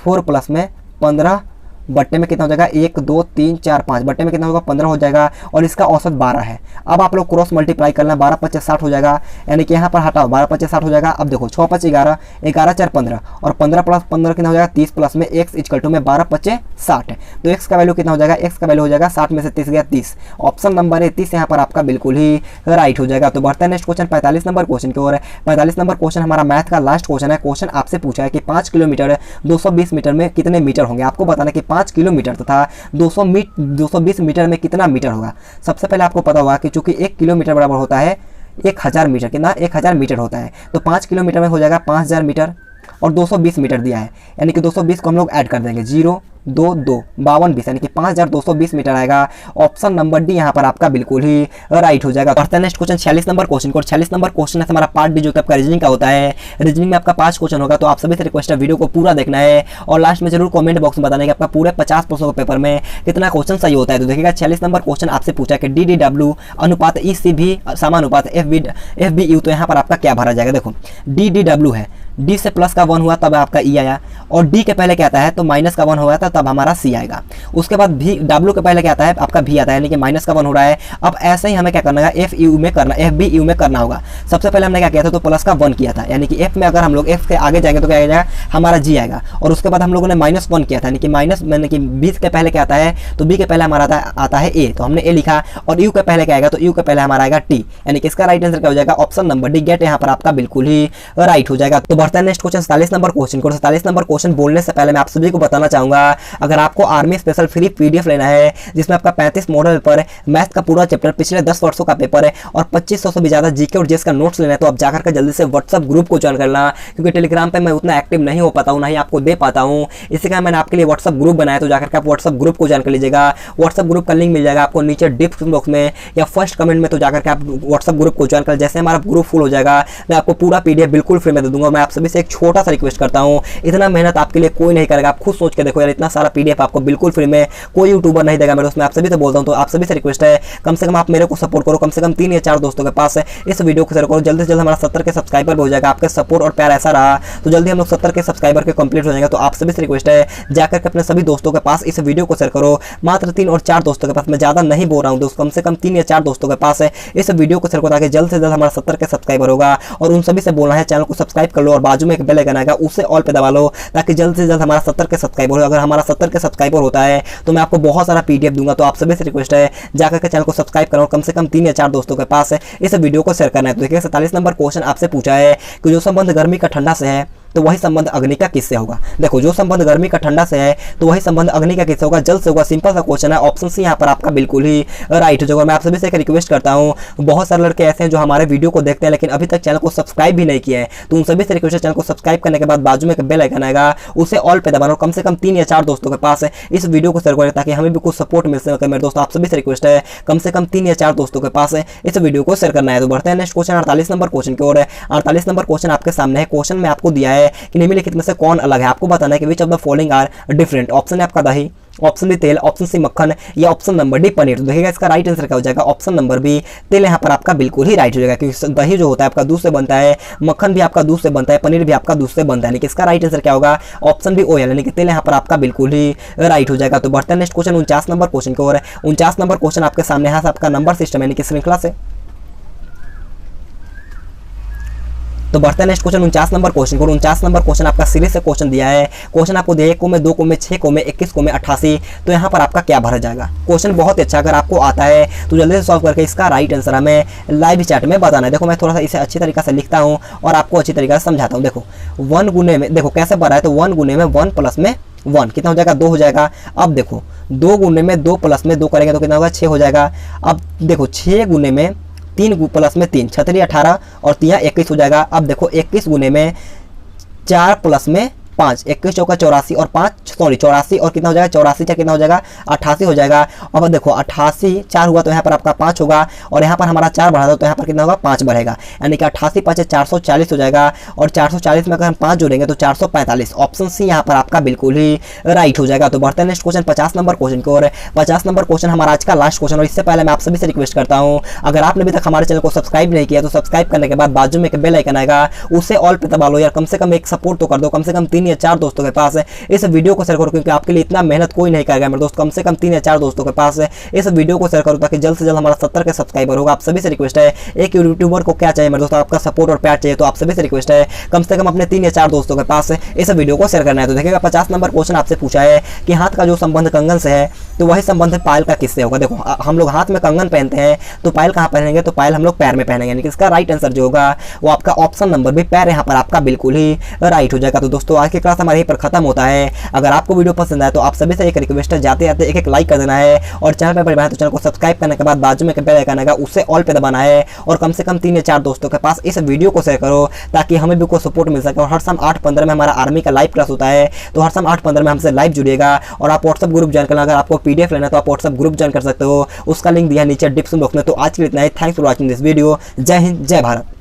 4 प्लस में 15 बट्टे में कितना हो जाएगा, 1 2 3 4 5 बट्टे में कितना होगा, 15 हो जाएगा, और इसका औसत 12 है। अब आप लोग क्रॉस मल्टीप्लाई करना, 12 5 60 हो जाएगा, यानी कि यहाँ पर हटाओ 12 5 60 हो जाएगा। अब देखो 6 5 11, 11 4 15 और 15 प्लस 15 कितना हो जाएगा, 30 प्लस में x इक्वल टू में 12 5 60। तो x का वैल्यू कितना हो जाएगा, x का वैल्यू हो जाएगा 60 में से 30 गया 30। ऑप्शन नंबर 30 यहाँ पर आपका बिल्कुल ही राइट हो जाएगा। तो बढ़ता है नेक्स्ट क्वेश्चन 45 नंबर क्वेश्चन की ओर है। 45 नंबर क्वेश्चन हमारा मैथ का लास्ट क्वेश्चन है। क्वेश्चन आपसे पूछा है कि 5 किलोमीटर 220 मीटर में कितने मीटर होंगे। आपको बताना कि 5 किलोमीटर तथा 220 मीटर में कितना मीटर होगा। सबसे पहले आपको पता होगा कि चूंकि 1 किलोमीटर बराबर होता है 1000 मीटर, कितना 1000 मीटर होता है, तो 5 किलोमीटर में हो जाएगा 5000 मीटर, और 220 मीटर दिया है, यानी कि 220 को हम लोग ऐड कर देंगे, 0 2 2 52 20, यानी कि 5220 मीटर आएगा। ऑप्शन नंबर डी यहाँ पर आपका बिल्कुल ही राइट हो जाएगा। बढ़ते हैं नेक्स्ट क्वेश्चन 46 नंबर क्वेश्चन को। 46 नंबर क्वेश्चन है हमारा पार्ट डी, जो कि आपका रीजनिंग का होता है। रीजनिंग में आपका 5 क्वेश्चन होगा, तो आप सभी से रिक्वेस्ट है वीडियो को पूरा देखना है, और लास्ट में जरूर कमेंट बॉक्स में बताना कि आपका पूरे 50 प्रश्नों के पेपर में कितना क्वेश्चन सही होता है। तो देखिएगा 46 नंबर क्वेश्चन आपसे पूछा कि DDW अनुपात ECB समानुपात FBU, तो यहाँ पर आपका क्या भरा जाएगा। देखो DDW है, D से प्लस का 1 हुआ तब आपका E आया, और D के पहले क्या आता है तो माइनस का 1 हुआ था तब हमारा C आएगा। उसके बाद भी W के पहले क्या आता है आपका V आता है, यानी कि माइनस का 1 हो रहा है। अब ऐसे ही हमें क्या करना है FBU में करना होगा। सबसे पहले हमने क्या किया था तो प्लस का 1 किया था, यानी कि F में अगर हम लोग F के आगे जाएंगे तो क्या आ जाएगा हमारा G आएगा। और उसके बाद हम लोगों ने -1 किया था, यानी कि B के पहले क्या आता है तो B के पहले हमारा आता है A, तो हमने A लिखा, और U के पहले क्या आएगा तो U के पहले हमारा आएगा T, यानी कि इसका राइट आंसर क्या हो जाएगा ऑप्शन नंबर डी गेट यहाँ पर आपका बिल्कुल ही राइट हो जाएगा। तो बढ़ता है नेक्स्ट क्वेश्चन 47 नंबर क्वेश्चन को। 47 नंबर क्वेश्चन बोलने से पहले मैं आप सभी को बताना चाहूंगा, अगर आपको आर्मी स्पेशल फ्री PDF लेना है जिसमें आपका 35 मॉडल पेपर, मैथ का पूरा चैप्टर, पिछले 10 वर्षों का पेपर है, और 2500 से भी ज्यादा जीके और जेएस का नोट्स लेना है, तो आप जाकर के जल्दी से व्हाट्सएप ग्रुप को ज्वाइन करना, क्योंकि टेलीग्राम पे मैं उतना एक्टिव नहीं हो पाता हूँ, ना ही आपको दे पाता हूँ। इसी कारण मैंने आपके लिए व्हाट्सएप ग्रुप बनाया, तो जाकर के आप व्हाट्सएप ग्रुप को ज्वाइन कर लीजिएगा। व्हाट्सएप ग्रुप का लिंक मिल जाएगा आपको नीचे डिस्क्रिप्शन बॉक्स में या फर्स्ट कमेंट में, तो जाकर के आप व्हाट्सएप ग्रुप को ज्वाइन कर। जैसे हमारा ग्रुप फुल हो जाएगा मैं आपको पूरा PDF बिल्कुल फ्री में दे दूंगा। मैं आप सभी से एक छोटा सा रिक्वेस्ट करता हूँ, इतना मेहनत आपके लिए कोई नहीं करेगा, आप खुद सोच के देखो यार, इतना सारा PDF आपको बिल्कुल फ्री फ्री में कोई यूट्यूबर नहीं देगा मेरे दोस्त। मैं आप सभी से बोलता हूँ, तो आप सभी से रिक्वेस्ट है कम से कम आप मेरे को सपोर्ट करो, कम से कम 3 या 4 दोस्तों के पास इस वीडियो को शेयर करो। जल्दी से जल्द हमारा 70 के सब्सक्राइबर हो जाएगा। आपके सपोर्ट और प्यार ऐसा रहा तो जल्दी हम लोग 70 के सब्सक्राइबर के कंप्लीट हो जाएंगे। तो आप सभी से रिक्वेस्ट है जाकर के अपने सभी दोस्तों के पास इस वीडियो को शेयर करो। मात्र 3 और 4 दोस्तों के पास, मैं ज़्यादा नहीं बोल रहा हूँ दोस्त, कम से कम 3 या 4 दोस्तों के पास इस वीडियो को शेयर करो ताकि जल्द से जल्द हमारा 70 के सब्सक्राइबर होगा। और उन सभी से बोलना है चैनल को सब्सक्राइब कर लो और बाजू में एक बेल आइकन आएगा उसे ऑल पे दबा लो ताकि जल्द से जल्द हमारा 70 के सब्सक्राइबर हो। अगर हमारा 70 के सब्सक्राइबर होता है तो मैं आपको बहुत सारा PDF दूंगा। तो आप सभी से रिक्वेस्ट है जाकर के चैनल को सब्सक्राइब करो, कम से कम 3 या 4 दोस्तों के पास इस वीडियो को शेयर करना है। तो देखिए 47 नंबर क्वेश्चन आपसे पूछा है कि जो संबंध गर्मी का ठंडा से है तो वही संबंध अग्नि का किससे होगा। देखो जो संबंध गर्मी का ठंडा से है तो वही संबंध अग्नि का किससे होगा, जल से होगा। सिंपल सा क्वेश्चन है, ऑप्शन सी यहाँ पर आपका बिल्कुल ही राइट हो जाएगा। मैं आप सभी से एक रिक्वेस्ट करता हूँ, बहुत सारे लड़के ऐसे हैं जो हमारे वीडियो को देखते हैं लेकिन अभी तक चैनल को सब्सक्राइब भी नहीं किया है। तो उन सभी से रिक्वेस्ट है चैनल को सब्सक्राइब करने के बाद बाजू में एक बेल आइकन आएगा उसे ऑल पे दबाना, कम से कम 3 या 4 दोस्तों के पास इस वीडियो को शेयर करें ताकि हमें भी कुछ सपोर्ट मिल सके। मेरे दोस्तों आप सभी से रिक्वेस्ट है कम से कम 3 या 4 दोस्तों के पास इस वीडियो को शेयर करना है। तो बढ़ते हैं नेक्स्ट क्वेश्चन 48 नंबर क्वेश्चन की ओर। 48 नंबर क्वेश्चन आपके सामने है। क्वेश्चन में आपको दिया है कि निम्नलिखित से कौन अलग है। आपको बताना है कि which of the following are different. Option है आपका दही, ऑप्शन बी तेल, ऑप्शन सी मक्खन या ऑप्शन नंबर डी पनीर। तो देखिएगा इसका राइट आंसर क्या हो जाएगा, ऑप्शन नंबर बी तेल यहाँ पर आपका बिल्कुल ही राइट हो जाएगा क्योंकि दही जो होता है आपका दूध से बनता है, मक्खन भी आपका दूध से बनता है, पनीर भी आपका दूध से बनता है। यानी कि इसका राइट आंसर क्या होगा, ऑप्शन बी ऑयल, यानी कि तेल यहाँ पर आपका बिल्कुल ही राइट हो जाएगा। तो बढ़ते हैं नेक्स्ट क्वेश्चन 49 नंबर क्वेश्चन की ओर। 49 नंबर क्वेश्चन आपके सामने यहाँ से आपका नंबर सिस्टम यानी कि श्रृंखला से। तो बढ़ते हैं नेक्स्ट क्वेश्चन 49 नंबर क्वेश्चन को। 49 नंबर क्वेश्चन आपका सीरीज से क्वेश्चन दिया है। क्वेश्चन आपको दिया है 1 को में 2 को में 6 को में 21 को में 88। तो यहाँ पर आपका क्या भरा जाएगा। क्वेश्चन बहुत ही अच्छा, अगर आपको आता है तो जल्दी से सॉल्व करके इसका राइट आंसर हमें लाइव चैट में बताना है। देखो मैं थोड़ा सा इसे अच्छी तरीके से लिखता हूँ और आपको अच्छी तरीके से समझाता हूँ। देखो 1 गुने में, देखो कैसे भरा है, तो 1 गुने में 1 प्लस में 1 कितना हो जाएगा, 2 हो जाएगा। अब देखो 2 गुने में 2 प्लस में 2 करेंगे तो कितना होगा, 6 हो जाएगा। अब देखो 6 गुने में 3 प्लस में 3 छतरी 18 और 3 21 हो जाएगा। अब देखो 21 गुने में 4 प्लस में 5, 21 चौका 84 और 5 84 और कितना हो जाएगा, 84 क्या कितना हो जाएगा, 88 हो जाएगा। अब देखो 88 4 हुआ तो यहाँ पर आपका 5 होगा और यहाँ पर हमारा 4 बढ़ा दो तो यहाँ पर कितना होगा, 5 बढ़ेगा। यानी कि 88 5 440 हो जाएगा और 440 में अगर हम 5 जोड़ेंगे तो 445। ऑप्शन सी यहाँ पर आपका बिल्कुल ही राइट हो जाएगा। तो बढ़ते हैं नेक्स्ट क्वेश्चन 50 नंबर क्वेश्चन की ओर। 50 नंबर क्वेश्चन हमारा आज का लास्ट क्वेश्चन। और इससे पहले मैं आप सभी से रिक्वेस्ट करता हूँ, अगर आपने अभी तक हमारे चैनल को सब्सक्राइब नहीं किया तो सब्सक्राइब करने के बाद बाजू में एक बेल आइकन आएगा उसे ऑल पे दबा लो यार, कम से कम एक सपोर्ट तो कर दो, कम से कम 3 या 4 दोस्तों के पास इस वीडियो को शेयर करो क्योंकि आपके लिए इतना मेहनत कोई नहीं करेगा मेरे दोस्त। कम से कम 3 या 4 दोस्तों के पास इस वीडियो को शेयर करो ताकि जल्द से जल्द हमारा 70 के सब्सक्राइबर होगा। आप सभी से रिक्वेस्ट है, एक यूट्यूबर को क्या चाहिए मेरे दोस्त, आपका सपोर्ट और प्यार चाहिए। तो आप सभी से रिक्वेस्ट है कम से कम अपने 3 या 4 दोस्तों के पास इस वीडियो को शेयर करना है। तो देखिएगा 50 नंबर क्वेश्चन आपसे पूछा है कि हाथ का जो संबंध कंगन से है तो वही संबंध पायल का किससे होगा। देखो हम लोग हाथ में कंगन पहनते हैं तो पायल कहाँ पहनेंगे, तो पायल हम लोग पैर में पहनेंगे। यानी कि इसका राइट आंसर जो होगा वो आपका ऑप्शन नंबर भी पैर यहाँ पर आपका बिल्कुल ही राइट हो जाएगा। तो दोस्तों आज की क्लास हमारे यहीं पर खत्म होता है। अगर आपको वीडियो पसंद आए तो आप सभी से एक रिक्वेस्ट है, जाते जाते एक लाइक कर देना है और चैनल पर बने तो चैनल को सब्सक्राइब करने के बाद बाजू में बेल आइकन आएगा उसे ऑल पे दबाना है और कम से कम 3 या 4 दोस्तों के पास इस वीडियो को शेयर करो ताकि हमें भी कोई सपोर्ट मिल सके। और हर शाम 8:15 में हमारा आर्मी का लाइव क्लास होता है, तो हर शाम 8:15 में हमसे लाइव जुड़िएगा। और आप व्हाट्सएप ग्रुप ज्वाइन करना, अगर आपको PDF लेना तो आप व्हाट्सएप ग्रुप ज्वाइन कर सकते हो, उसका लिंक दिया नीचे डिस्क्रिप्शन बॉक्स में। तो आज के लिए इतना ही। Thanks for watching this video. जय हिंद, जय भारत।